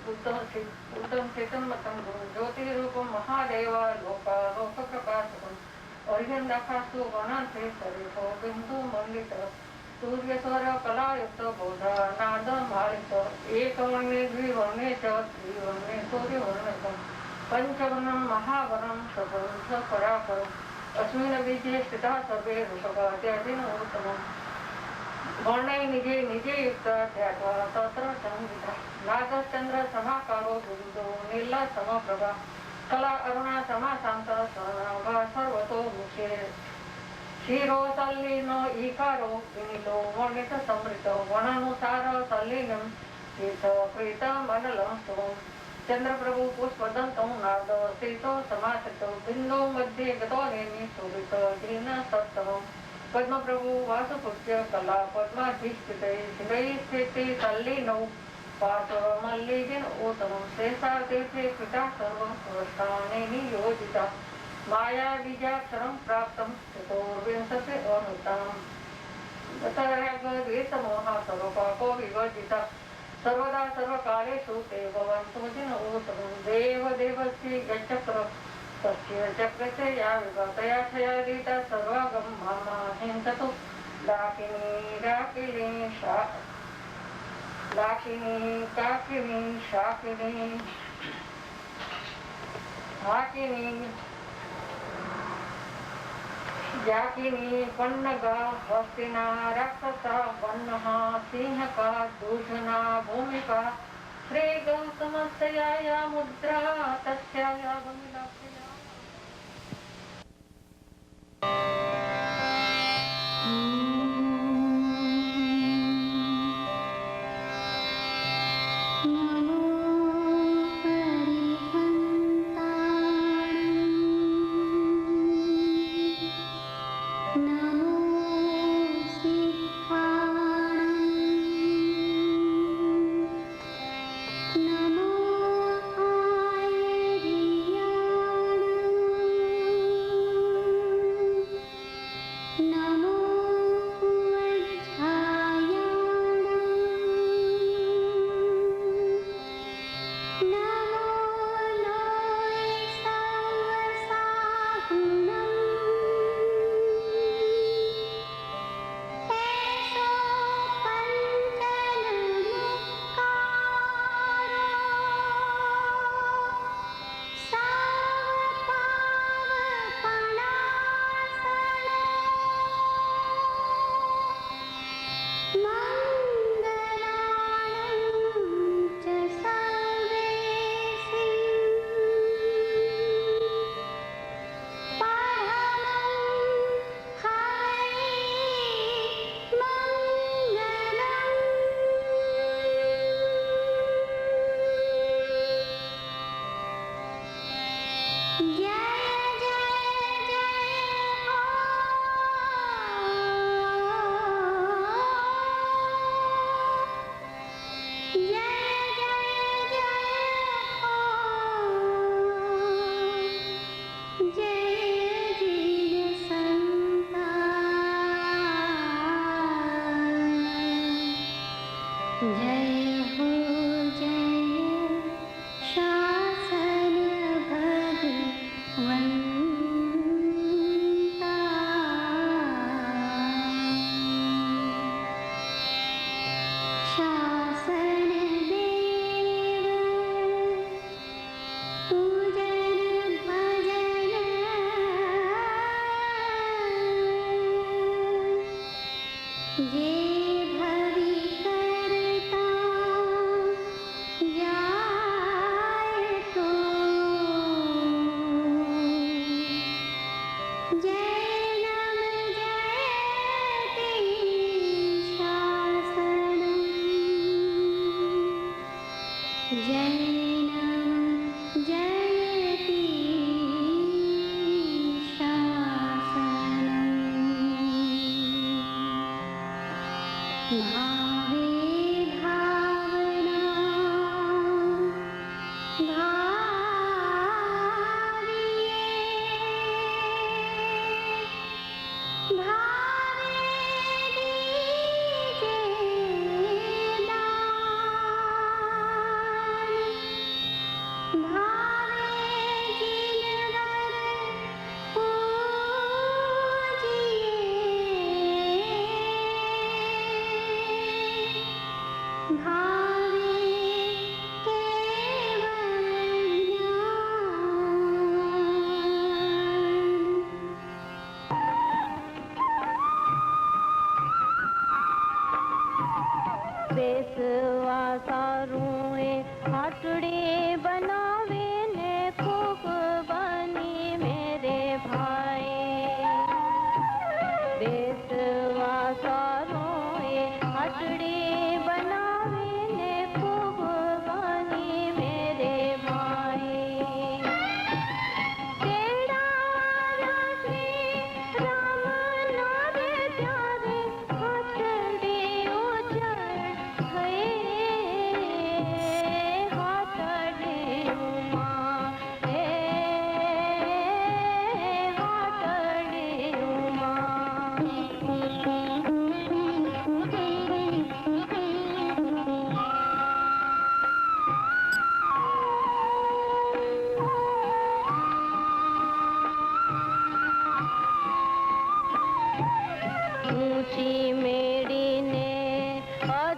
बुद्धं चेतन्मतं ज्योतिरूपं महादेव लोकप्रकाशकम् अर्घ्यंदाखास्तु वनांते सरितो बिंदु मंडित सूर्यस्वर कलायुक्त बोध नाद मालित एकवर्णे द्विवर्णे च त्रिवर्णे सूर्यवर्णकम् पंचवर्णं महावर्णं सपंच परापरम् अस्मिन् बीजे स्थिता सर्वे ऋषभा त्याजिनोत्तमम् वर्णे निजे निजे युक्त त्यागा तत्र संहिता नागचंद्र समाकारो बिंदु नीला समप्रभा कला अरुणा समाशांत सनाभा सर्वतो मुखे क्षीरो तल्लीनो ईकारो विनीलो वर्णित समृत वर्णानुसार तल्लीनं तीर्थ प्रीत मनलं स्तवम् चंद्रप्रभु पुष्पदन्तं नाद स्थितो समासितो बिन्दो मध्ये गतो नेमि शोभित दीन सत्तमम् पद्मप्रभु वासुपुष्य कला पद्माधिष्ठिते शिरैः स्थिते तल्लीनौ पाचव मल्लिकेन उत्तमं शेषातीर्थे कृता सर्वं स्वस्थाने नियोजिता माया बीजाक्षरं प्राप्तं चतुर्विंशति अमृतम् गतरागद्वेषमोहा सर्वपापो विवर्जिता सर्वदा सर्वकालेषु ते भवन्तु जिनोत्तमं देवदेवस्य यच्चक्र तस्य चक्रस्य या विगतया क्षयादिता सर्वागं मामा हिंसतु डाकिनी डाकिनी काकिनी शाकिनी हाकिनी याकिनी पन्नगा हस्तिना राक्षसा वन्नः सिंहका दूषणा भूमिका श्रीगौतमस्य या मुद्रा तस्याया भूमिलाक्षया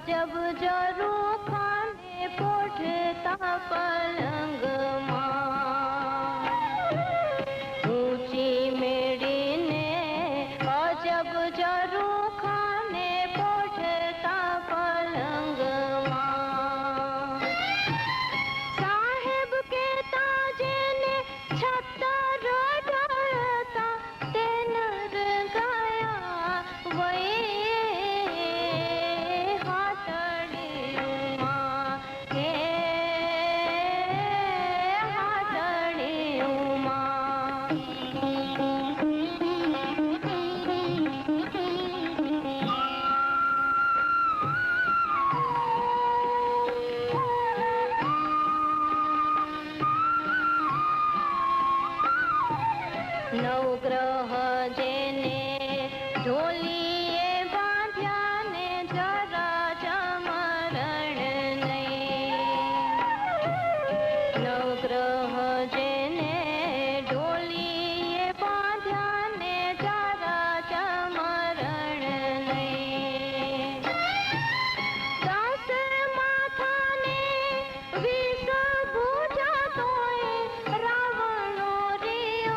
अजब जरू खाने पोठता पलंग मां ऊंची मेड़ी ने अजब जरू खाने पोठता पलंग मां साहेब के ताजे ने छतर ढळता तेनर गया वही नवग्रह जेने ढोलिए बांध्या ने जरा जमरण नहीं नवग्रह जेने ढोलिए बांध्या ने जरा जमरण नहीं दास माथा ने विष बुझा तोय रावणो रियो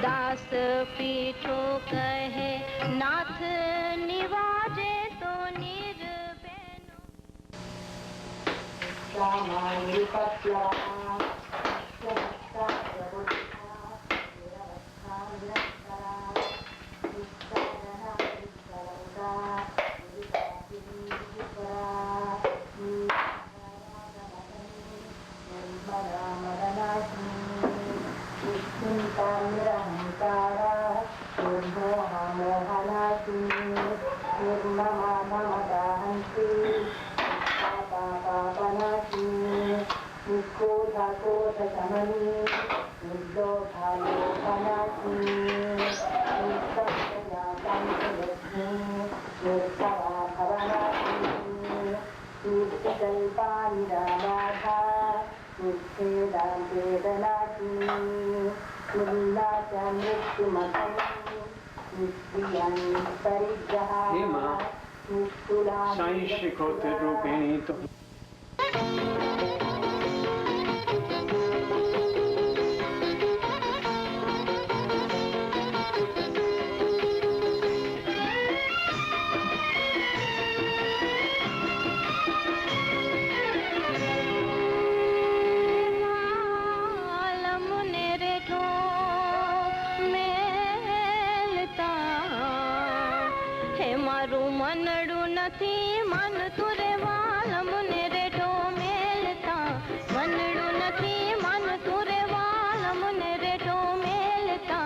दास पीठो कहे नाथ निवाजे तो निर्बेनो साईं शिकोते रूपिणी तो मनडू नथी मन तुरे वालम ने रेठो मेलता मनडू नथी मन तुरे वालम ने रेठो मेलता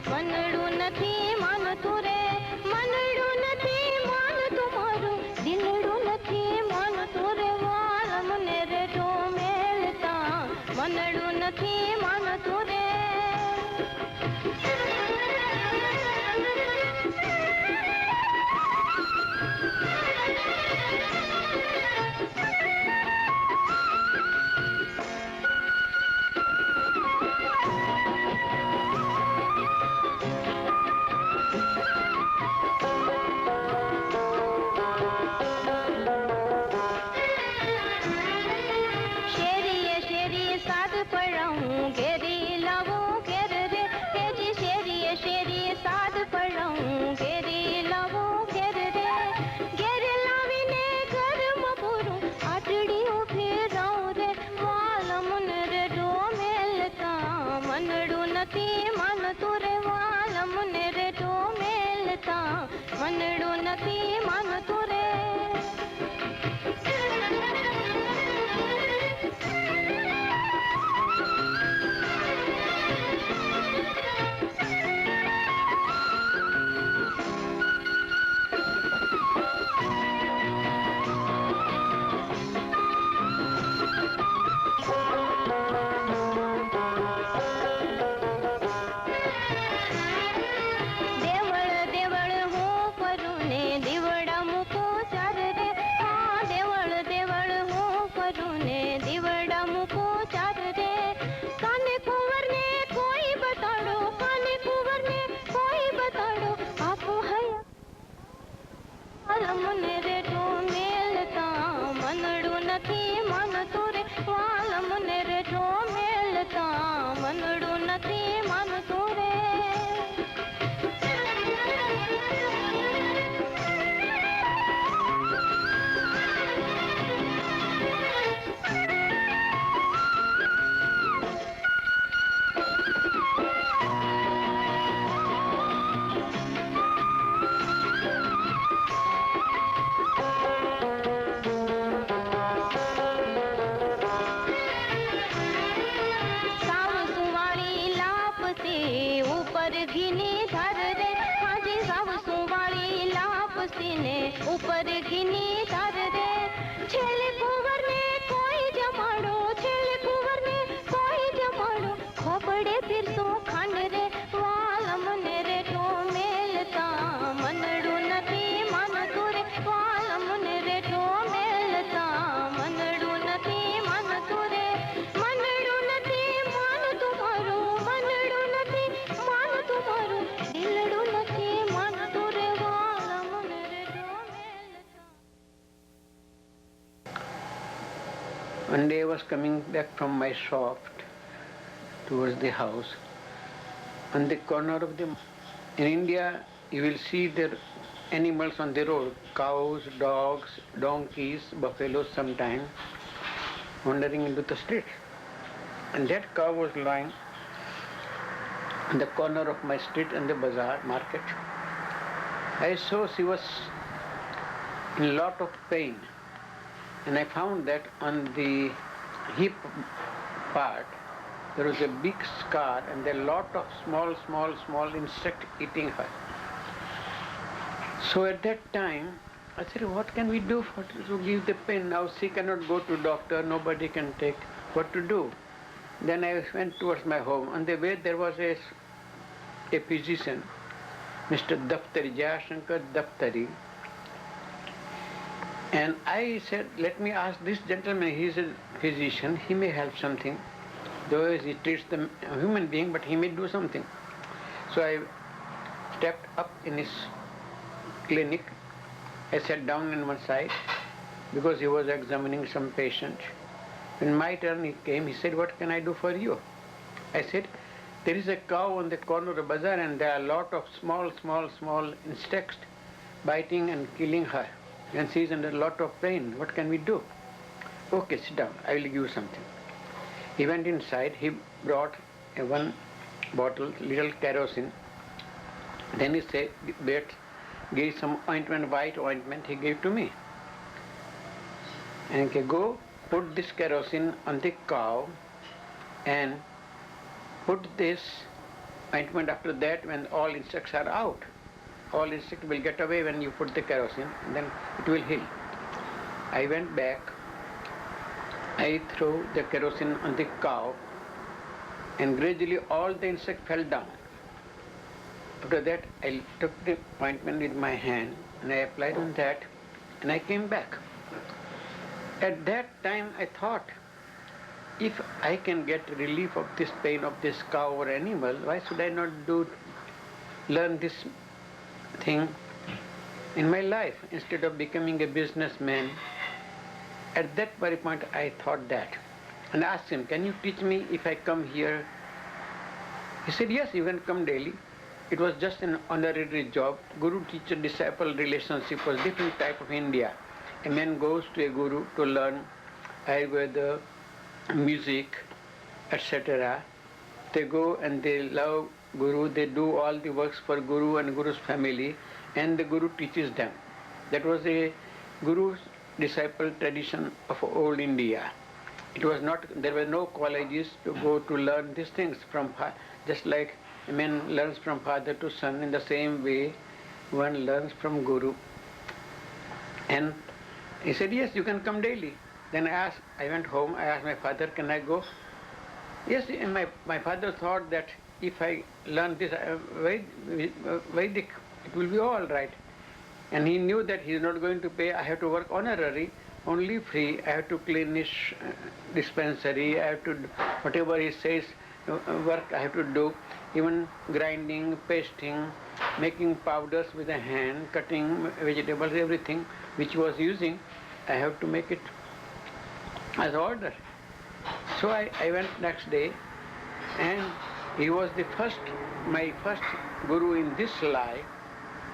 मनडू नथी मन तुरे मनडू नथी मन तुम्हारू दिलडू नथी मन तुरे वालम ने रेठो मेलता मनडू नथी मन तुरे मनडू नथी मन तुरे सीने ऊपर घिनी धर रे छेले कुंवर ने कोई जमाड़ो छेले कुंवर ने कोई जमाड़ो खोपड़े फिर सो खांड रे वालम ने रे तो मेलता मनड़ू नथी मन तुरे वालम ने रे तो मेलता मनड़ू नथी मन तुरे मनड़ू नथी मन तुम्हारो मनड़ू नथी मन तुम्हारो दिलड़ू नथी मन तुरे वालम ने रे तो मेलता. One day I was coming back from my shop towards the house. On the corner of the... In India, you will see the animals on the road, cows, dogs, donkeys, buffaloes sometimes, wandering into the street. And that cow was lying in the corner of my street in the bazaar market. I saw she was in a lot of pain. And I found that on the hip part there was a big scar and there are a lot of small insects eating her. So at that time I said, what can we do to give the pain? Now she cannot go to doctor, nobody can take, what to do? Then I went towards my home. On the way there was a physician, Mr. Daftari, Jayashankar Daftari. And I said, let me ask this gentleman, he is a physician, he may help something. Though he treats the human being, but he may do something. So I stepped up in his clinic. I sat down on one side because he was examining some patient. When my turn he came, he said, what can I do for you? I said, there is a cow on the corner of the bazaar and there are a lot of small insects biting and killing her. And she is under a lot of pain. What can we do? Okay, sit down. I will give you something. He went inside. He brought one bottle, little kerosene. Then he said, gave some ointment, white ointment. He gave to me. And he said, go put this kerosene on the cow and put this ointment after that when all insects are out. All insects will get away when you put the kerosene, then it will heal. I went back, I threw the kerosene on the cow and gradually all the insects fell down. After that I took the ointment with my hand and I applied on that and I came back. At that time I thought, if I can get relief of this pain of this cow or animal, why should I not learn this thing in my life instead of becoming a businessman? At that very point I thought that and asked him, can you teach me if I come here? He said, yes, you can come daily. It was just an honorary job. Guru-teacher-disciple relationship was different type of India. A man goes to a guru to learn Ayurveda, music, etc. They go and they love Guru, they do all the works for Guru and Guru's family, and the Guru teaches them. That was a Guru's disciple tradition of old India. It was not, there were no colleges to go to learn these things from, just like a man learns from father to son, in the same way one learns from Guru. And he said, yes, you can come daily. Then I went home, I asked my father, can I go? Yes, and my father thought that if I learn this Vedic, it will be all right. And he knew that he is not going to pay, I have to work honorary, only free, I have to clean his dispensary, I have to, whatever he says, work I have to do, even grinding, pasting, making powders with a hand, cutting vegetables, everything which he was using, I have to make it as order. So I went next day, and he was my first Guru in this life,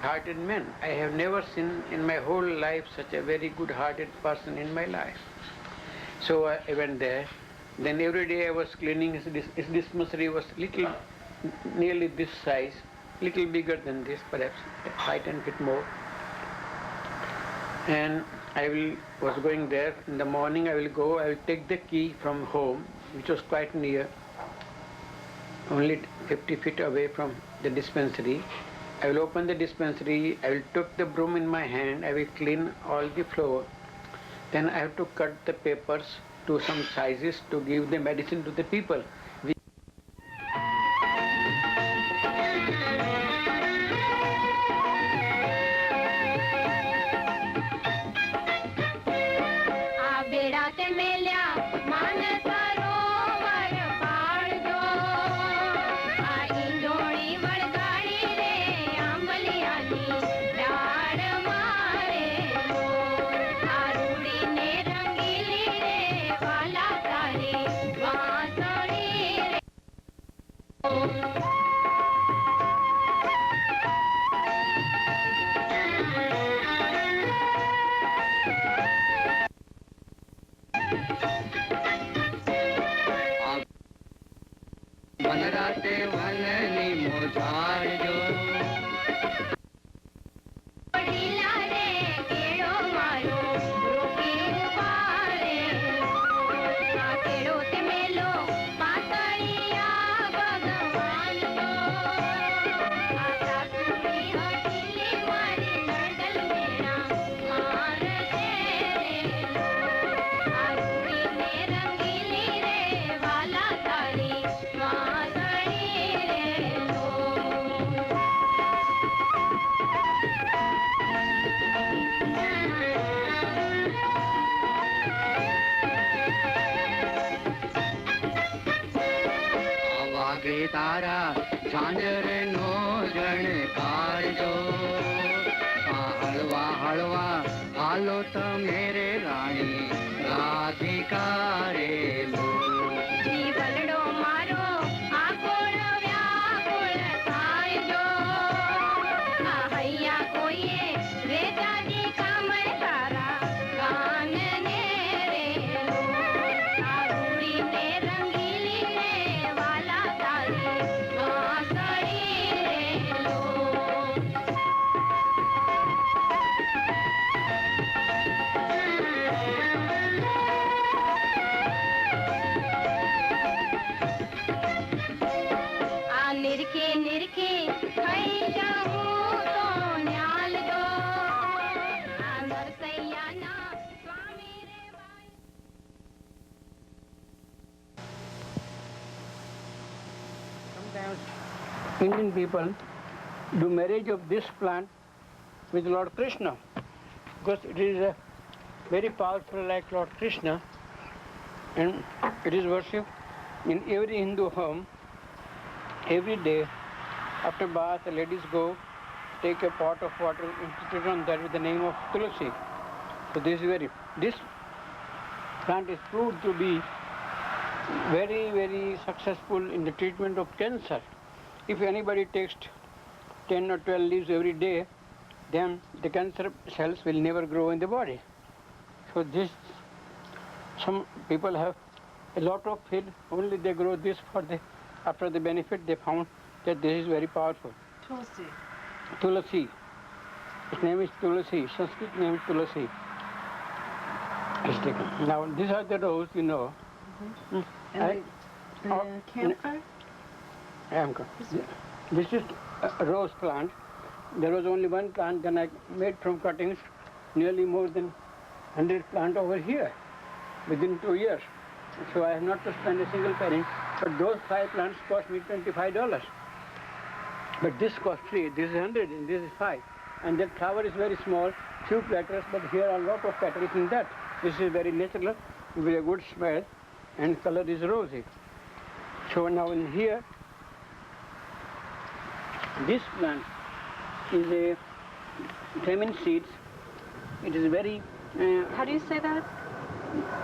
hearted man. I have never seen in my whole life such a very good-hearted person in my life. So I went there. Then every day I was cleaning his dispensary was nearly this size, little bigger than this, perhaps 5-10 feet more. And I was going there. In the morning I will take the key from home, which was quite near, only 50 feet away from the dispensary, I will open the dispensary, I will take the broom in my hand, I will clean all the floor. Then I have to cut the papers to some sizes to give the medicine to the people. आ बेड़ा ते मेल्या मान सरोवर पाड़जो आ इंजोणी वळगाड़ी रे आंबलियानी डाळ मारे आ रूड़ी ने रंगीली रे वाला तारी वासणी रे वनराते वननी मोजारजो पडीला रे केळो मारो रोकी उभारे आ केळो ते मेलो पातळिया भगवान तो आता तुम्ही हटिली मारी नडल मेरा मार रे आ रूड़ी ने रंगीली रे वाला तारी वासणी रे लो वागे तारा झांझर नो जणकारजो हलवा हलवा हालो तो मेरे रानी राधिकारे लो जीवलडो मारो आकोळ व्याकुळ थायजो आ हैया कोये वेदादी कामळ तारा गान ने रे लो आ रूड़ी ने रंगीली रे वाला तारी वासणी रे लो आ निरखे निरखे खई जाऊं तो न्याल दो आ नरसैया ना स्वामी रे Y Sometimes Indian people do marriage of this plant with Lord Krishna because it is very powerful like Lord Krishna, and it is worshipped in every Hindu home. Every day after bath, the ladies go take a pot of water and put it on that with the name of Tulasi. So this plant is proved to be very, very successful in the treatment of cancer. If anybody takes 10 or 12 leaves every day, then the cancer cells will never grow in the body. So some people have a lot of faith, only they grow this after the benefit they found that this is very powerful. Tulsi. Tulasi. Its name is Tulasi. Sanskrit name is Tulasi. It's taken. Now these are the rows, you know. And the camphor? This is a rose plant. There was only one plant, then I made from cuttings nearly more than 100 plants over here within 2 years. So I have not to spend a single penny, but those 5 plants cost me $25. But this cost free. This is 100 and this is 5. And that flower is very small, few petals, but here are a lot of petals in that. This is very natural, with a good smell, and color is rosy. So now in here, this plant is a famine seeds. It is very How do you say that?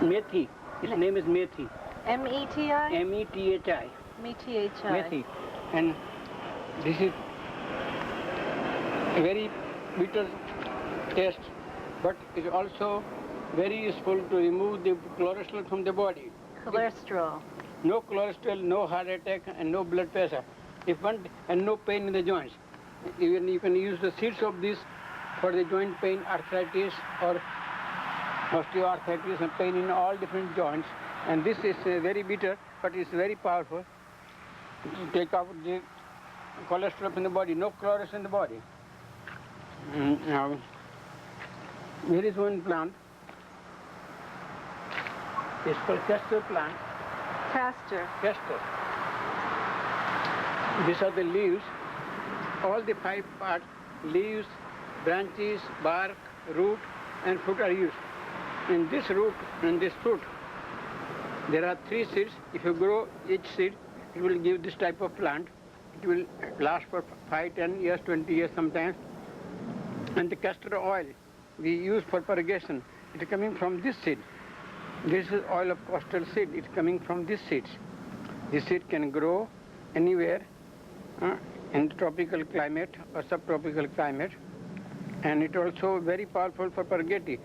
methi. Its name is methi. M-E-T-I? M-E-T-H-I. M-E-T-H-I. Methi. And this is a very bitter taste, but it is also very useful to remove the cholesterol from the body. Cholesterol. No cholesterol, no heart attack, and no blood pressure. And no pain in the joints. Even you can use the seeds of this for the joint pain, arthritis, or osteoarthritis, and pain in all different joints. And this is very bitter, but it's very powerful. To take out the cholesterol in the body, no chlorus in the body. Now, here is one plant. It's called castor plant. Castor. Castor. These are the leaves. All the 5 parts, leaves, branches, bark, root, and fruit are used. In this root and this fruit, there are 3 seeds. If you grow each seed, it will give this type of plant. It will last for 5, 10 years, 20 years sometimes. And the castor oil we use for purgation, it is coming from this seed. This is oil of castor seed. It's coming from these seeds. This seed can grow anywhere in the tropical climate or subtropical climate, and it also very powerful for purgatory.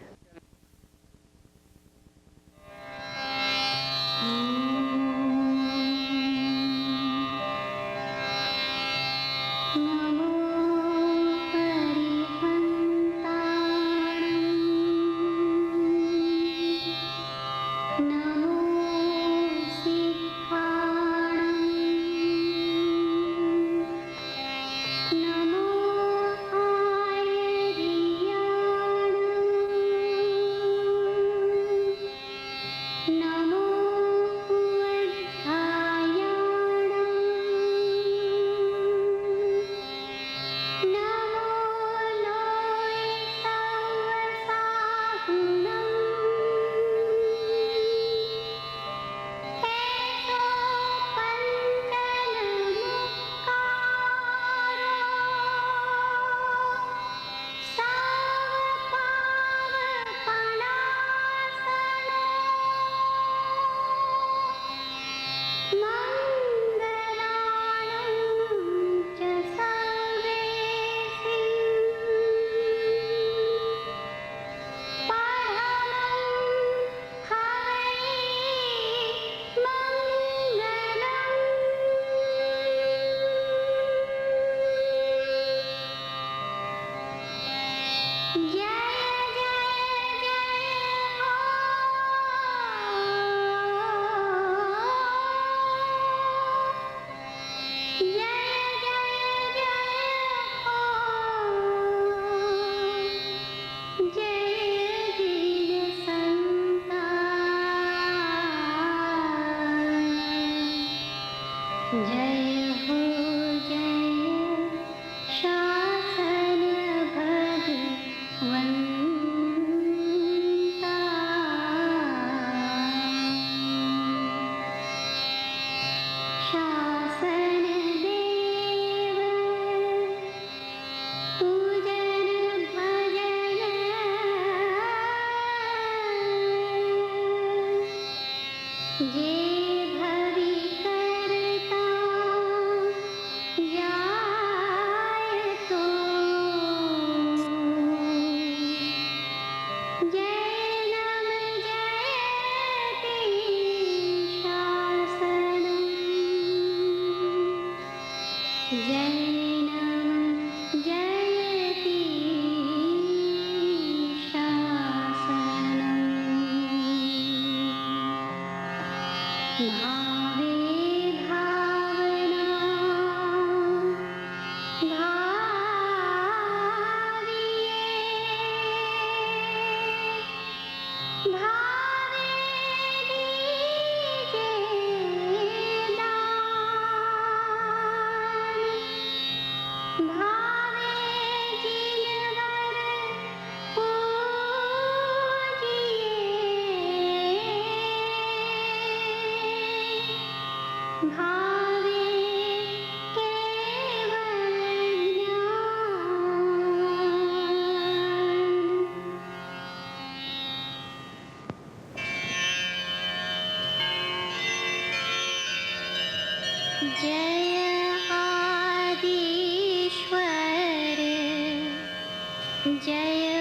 जय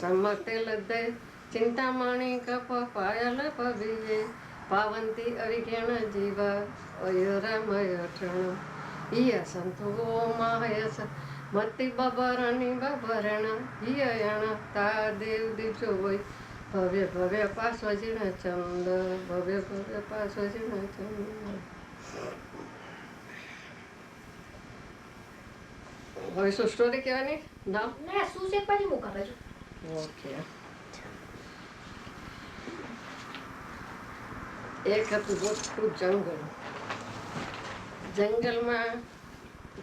સમતે લદ્દે ચિંતામણી cup Payal પવિયે પાવંતી અવિગેણ જીવ અયરમય ક્ષણ ઈય સંતો માયસ મતિ બબરણી બબરણ હિયણ તા દેવ દીજો હોય ભવ્ય ભવ્ય પાસવજીણ ચંદ ભવ્ય ભવ્ય પાસવજીણ ચંદ. હવે શું સ્ટોરી કહેવાની નામ? ના શું છે પછી હું કરે છું. ઓકે. એક હતું મોટું જંગલ. જંગલમાં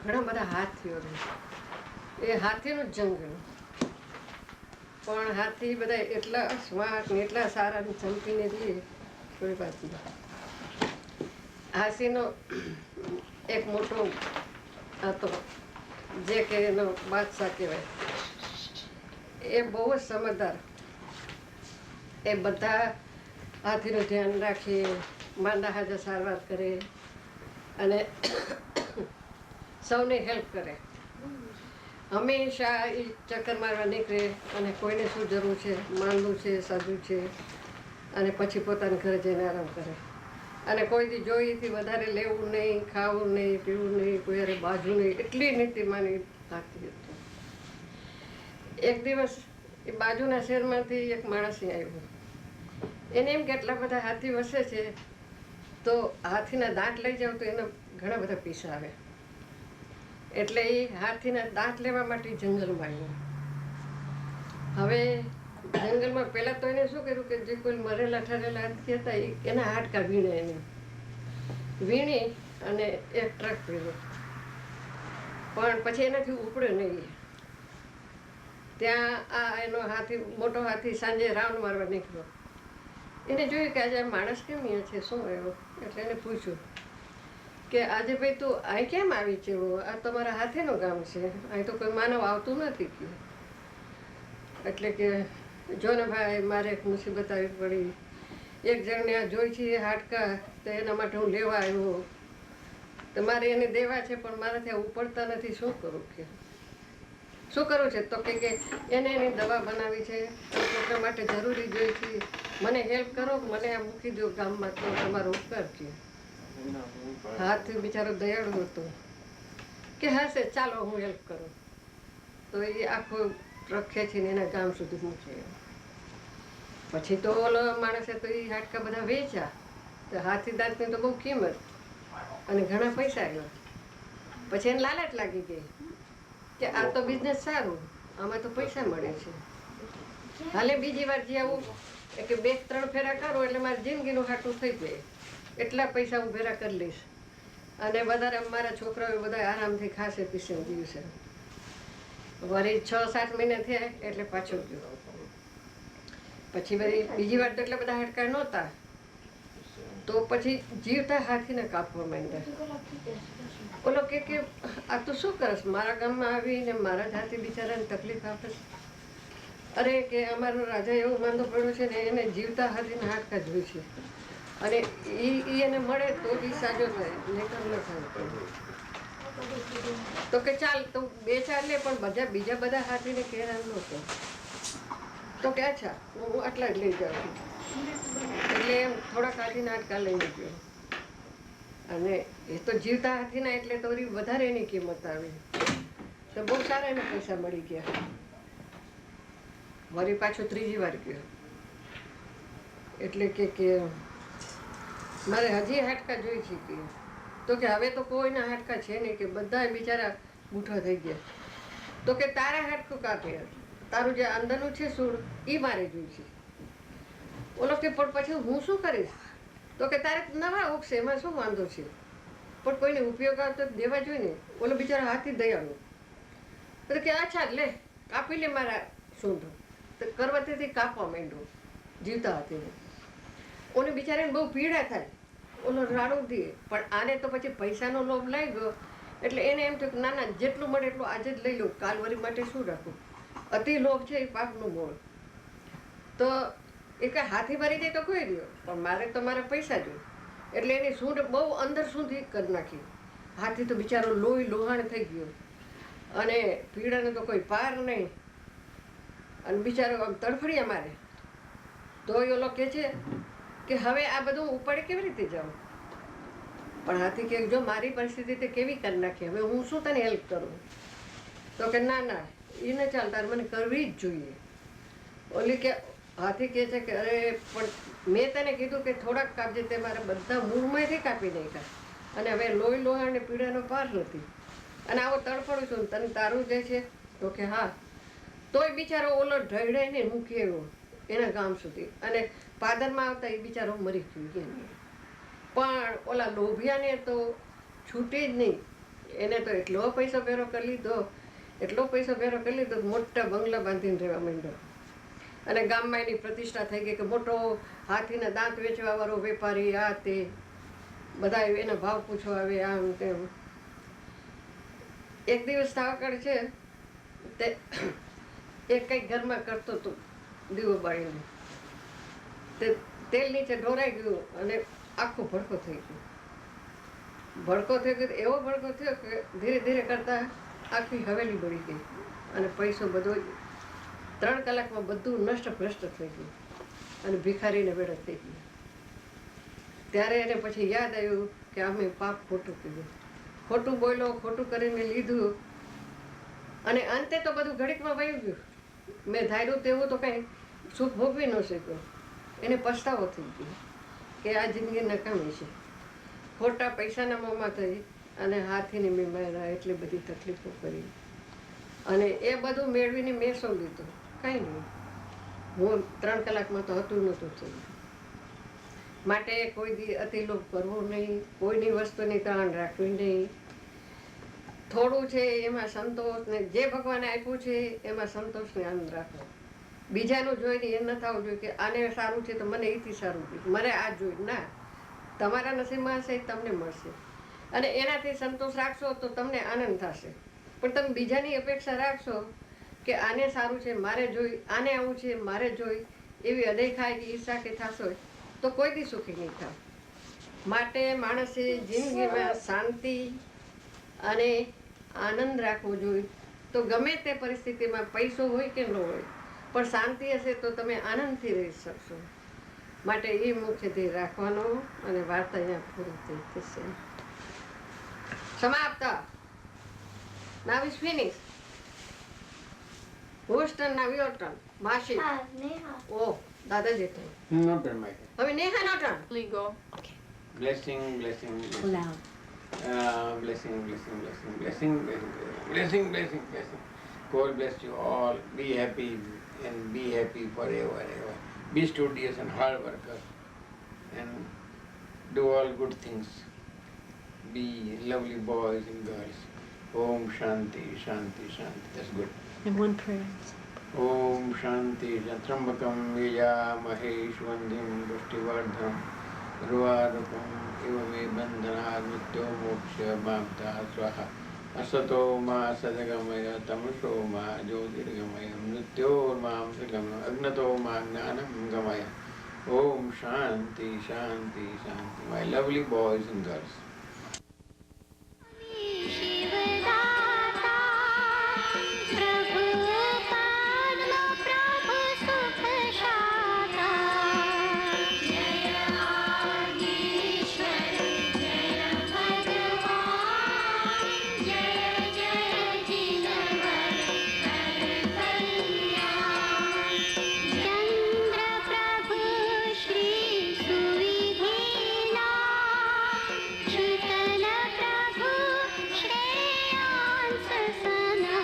ઘણા બધા હાથીઓ રહે. એ હાથીનું જ જંગલ. પણ હાથી બધા એટલા સ્માર્ટ ને એટલા સારા ને ચમકીને રહીએ કોઈ વાત નહીં. હાથીનો એક મોટો હતો જે કે એનો બાદશાહ કહેવાય. એ બહુ જ સમજદાર. એ બધા હાથીનું ધ્યાન રાખે, માંદા હાજર સારવાર કરે અને સૌને હેલ્પ કરે. હંમેશા એ ચક્કર મારવા નીકળે અને કોઈને શું જરૂર છે, માંદું છે, સાદું છે, અને પછી પોતાના ઘરે જઈને આરામ કરે. અને કોઈથી જોઈથી વધારે લેવું નહીં, ખાવું નહીં, પીવું નહીં, કોઈ હારે બાજુ નહીં, એટલી નીતિમાની લાગતી હતી. એક દિવસ એ બાજુના શહેરમાંથી એક માણસ આવ્યો. એને એમ કે એટલા બધા હાથી વસે છે તો હાથીના દાંત લઈ જાવ તો એના ઘણા બધા પૈસા આવે. એટલે એ હાથીના દાંત લેવા માટે જંગલમાં આવ્યો. હવે જંગલમાં પહેલાં તો એને શું કર્યું કે જે કોઈ મરેલા ઠરેલા હાથી હતા એના હાડકા વીણે. એને વીણી અને એક ટ્રક પહેર્યો. પણ પછી એનાથી ઉપડ્યો નહીં. ત્યાં આ એનો હાથી, મોટો હાથી સાંજે રાઉન્ડ મારવા નીકળ્યો. એને જોયું કે આજે આ માણસ કેમ અહીંયા છે, શું આવ્યો? એટલે એને પૂછ્યું કે આજે ભાઈ તું અહીં કેમ આવી છે? આ તમારા હાથીનું ગામ છે, અહીં તો કોઈ માનવ આવતું નથી. એટલે કે જો ને ભાઈ, મારે એક મુસીબત આવી પડી. એક જણને આ જોઈ છે હાડકા, તો એના માટે હું લેવા આવ્યો. તો મારે એને દેવા છે પણ મારાથી આ ઉપડતા નથી, શું કરું? કે શું કરવું છે? તો કે એને એની દવા બનાવી છે, છોકરા માટે જરૂરી જોઈ છે, મને હેલ્પ કરો, મને આ મૂકી દો ગામમાં, તો તમારો ઉપકાર છે. હાથી બિચારો દયાળુ હતો કે હશે, ચાલો હું હેલ્પ કરું. તો એ આખો ટ્રક ખેંચીને એના ગામ સુધી મૂકે. પછી તો ઓલો માણસે તો એ હાડકા બધા વેચ્યા. તો હાથી દાંતની તો બહુ કિંમત અને ઘણા પૈસા આવ્યા. પછી એને લાલચ લાગી ગઈ કે આ તો બિઝનેસ સારું, આમાં તો પૈસા મળે છે. હાલે બીજી વાર જે આવું કે 2-3 ફેરા કરો એટલે મારી જિંદગીનું હાટું થઈ જાય, એટલા પૈસા હું ભેરા કરી લઈશ અને વધારે મારા છોકરાઓ બધા આરામથી ખાશે પીશે જીવશે. વળી 6-7 મહિને થયા એટલે પાછો ગયો. પછી વળી બીજી વાર તો એટલા બધા હાડકા નહોતા, તો પછી જીવતા હાથીને કાપવા માંડ્યા. ઓલો કે આ તું શું કરસ? મારા ગામમાં આવીને મારા જ હાથી બિચારાને તકલીફ આપે. અરે કે અમારો રાજા એવો માંદો પડ્યો છે ને એને જીવતા હાથીના હાડકા જોઈ છે અને એ એને મળે તો બી સાજો થાય, નહીતર ન થાય. તો કે ચાલ તો 2-4 લે, પણ બીજા બધા હાથીને કહેવાનું નહોતો. તો કે અચ્છા હું આટલા જ લઈ જાઉં છું. એટલે એમ થોડાક હાથીના હાડકા લઈને ગયો. અને એ તો જીવતા હાથીના એટલે તો વધારે એની કિંમત આવી. તો બહુ સારા એને પૈસા મળી ગયા. વળી પાછો ત્રીજી વાર ગયો. એટલે કે મારે હજી હાડકા જોઈ છે. કે તો કે હવે તો કોઈના હાડકા છે નહીં, કે બધા બિચારા બૂઠા થઈ ગયા. તો કે તારા હાડકું કાપે, તારું જે અંદરનું છે સૂળ એ મારે જોઈ છે. ઓલો કે પણ પછી હું શું કરીશ? તો કે તારે નવા ઉગશે, એમાં શું વાંધો છે? પણ કોઈને ઉપયોગ આવતો દેવા જોઈએ ને. ઓલો બિચારા હાથી દયાળુ. તો કે અચ્છા લે કાપી લે મારા સૂંઢ. તો કરવતીથી કાપવા માંડ્યો જીવતા હાથીને. ઓને બિચારાને બહુ પીડા થાય, ઓલો રાડું દે. પણ આને તો પછી પૈસાનો લોભ લાગ્યો એટલે એને એમ થયું કે ના ના, જેટલું મળે એટલું આજે જ લઈ લઉં, કાલવરી માટે શું રાખું? અતિ લોભ છે એ પાપનું મૂળ. તો એ કાંઈ હાથી ભરી જાય તો કોઈ રહ્યો, પણ મારે તો મારા પૈસા જોઈએ. એટલે એની સૂંઢ બહુ અંદર સુધી કરી નાખી. હાથી તો બિચારો લોહી લોહાણ થઈ ગયો અને પીડાને તો કોઈ પાર નહીં. અને બિચારો આમ તડફડિયા મારે. તો એ ઓલો કહે છે કે હવે આ બધું હું ઉપાડી કેવી રીતે જાઉં? પણ હાથી કે જો મારી પરિસ્થિતિ તે કેવી કરી નાખી, હવે હું શું તને હેલ્પ કરું? તો કે ના ના એ ન ચાલ, તારે મને કરવી જ જોઈએ. ઓલી કે હાથી કહે છે કે અરે પણ મેં તને કીધું કે થોડાક કાપજે, તે મારા બધા મૂળમાંથી કાપી નાખ્યા અને હવે લોહી લોહાણ ને પીડાનો પાર નથી અને આવો તડફડું છું, તને તારું જાય છે? તો કે હા. તોય બિચારો ઓલો ઢળાઈને મૂકી આવ્યો એના ગામ સુધી અને પાદરમાં આવતા એ બિચારો મરી ગયો. પણ ઓલા લોભિયાને તો છૂટે જ નહીં. એને તો એટલો પૈસો ભેરો કરી લીધો, એટલો પૈસો ભેરો કરી લીધો, મોટા બંગલા બાંધીને રહેવા માંડ્યો અને ગામમાં એની પ્રતિષ્ઠા થઈ ગઈ કે મોટો હાથીના દાંત વેચવા વાળો વેપારી, આ તે બધા એના ભાવ પૂછવા આવે, આમ તેમ. એક દિવસ તાવકડ છે તે એ કંઈક ઘરમાં કરતો હતો દીવો બાળીને, તે તેલ નીચે ઢોરાઈ ગયું અને આખો ભડકો થઈ ગયો. ભડકો થઈ ગયો, એવો ભડકો થયો કે ધીરે ધીરે કરતા આખી હવેલી બળી ગઈ અને પૈસો બધો 3 કલાકમાં બધું નષ્ટ ભ્રષ્ટ થઈ ગયું અને ભિખારીને વેળો થઈ ગયો. ત્યારે એને પછી યાદ આવ્યું કે અમે પાપ ખોટું કીધું, ખોટું બોલ્યો, ખોટું કરીને લીધું અને અંતે તો બધું ઘડીકમાં વહી ગયું. મેં ધાર્યું તેવું તો કંઈ સુખ ભોગવી ન શક્યો. એને પસ્તાવો થઈ ગયો કે આ જિંદગી નકામી છે. ખોટા પૈસાના મોંમાં થઈ અને હાથીની બીમારી એટલી બધી તકલીફો કરી અને એ બધું મેળવીને મેં શું લીધું? કંઈ નહીં. હું 3 કલાકમાં તો હતું નહોતું થયું. માટે કોઈ દી અતિલોભ કરવો નહીં, કોઈની વસ્તુની તાણ રાખવી નહીં. થોડું છે એમાં સંતોષ ને જે ભગવાને આપ્યું છે એમાં સંતોષને આનંદ રાખવો. બીજાનું જોઈને એ ન થવું જોઈએ કે આને સારું છે તો મને એથી સારું જોઈએ, મારે આ જોઈએ. ના, તમારા નસીબમાં હશે એ તમને મળશે અને એનાથી સંતોષ રાખશો તો તમને આનંદ થશે. પણ તમે બીજાની અપેક્ષા રાખશો કે આને સારું છે મારે જોઈ, આને આવું છે મારે જોઈ, એવી અદેખાઈ ઈર્ષા કે થશો તો કોઈ દી સુખી નહીં થાવ. માટે માણસે જિંદગીમાં શાંતિ અને આનંદ રાખવો જોઈએ. તો ગમે તે પરિસ્થિતિમાં પૈસો હોય કે ન હોય પણ શાંતિ હશે તો તમે આનંદથી રહી શકશો. માટે એ મુખ્ય ધ્યેય રાખવાનો અને વાર્તા અહીંયા પૂરી થઈ થશે. સમાપ્ત. Now is finished. Whose turn? Now your turn. Mashi. Neha. Oh, દાદાજી turn. Not in my turn. હવે નેહાનો turn. Ligo. Blessing, blessing, blessing. Loud. Blessing, blessing, blessing, blessing, blessing, blessing, blessing, blessing. God bless you all. Be happy and be happy forever and ever. Be studious and hard worker and do all good things. Be lovely boys and girls. Om Shanti, Shanti, Shanti. That's good. And one prayer. Om Shanti, Trambakam Yajamahe Shvandim Pushtivardham Ruvarupam Ivame Bandhanad Mrityo Moksha Bhakta Swaha Asato Ma Sadagamaya Tamasho Ma Jyotirgamaya Mrityo Mam Sagamaya Agnato Ma Gnanam Gamaya. Om Shanti, Shanti, Shanti. My lovely boys and girls. शिवदाता प्रभु पद्म प्रभु सुख शाता जय आदिश्वर जय भगवान जय जय जिनवर कर कल्याण चंद्र प्रभु श्री सुविधीना श्रुतन प्रभु श्रेयांस सना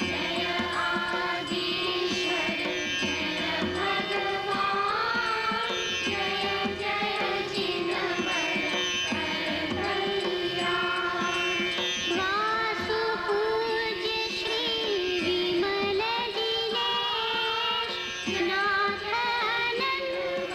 जय आदिश्वर जय भगवान जय जय जिनवर कर कल्याण वासु पूज्य श्री विमल दिनेश नाथ अनंतानंद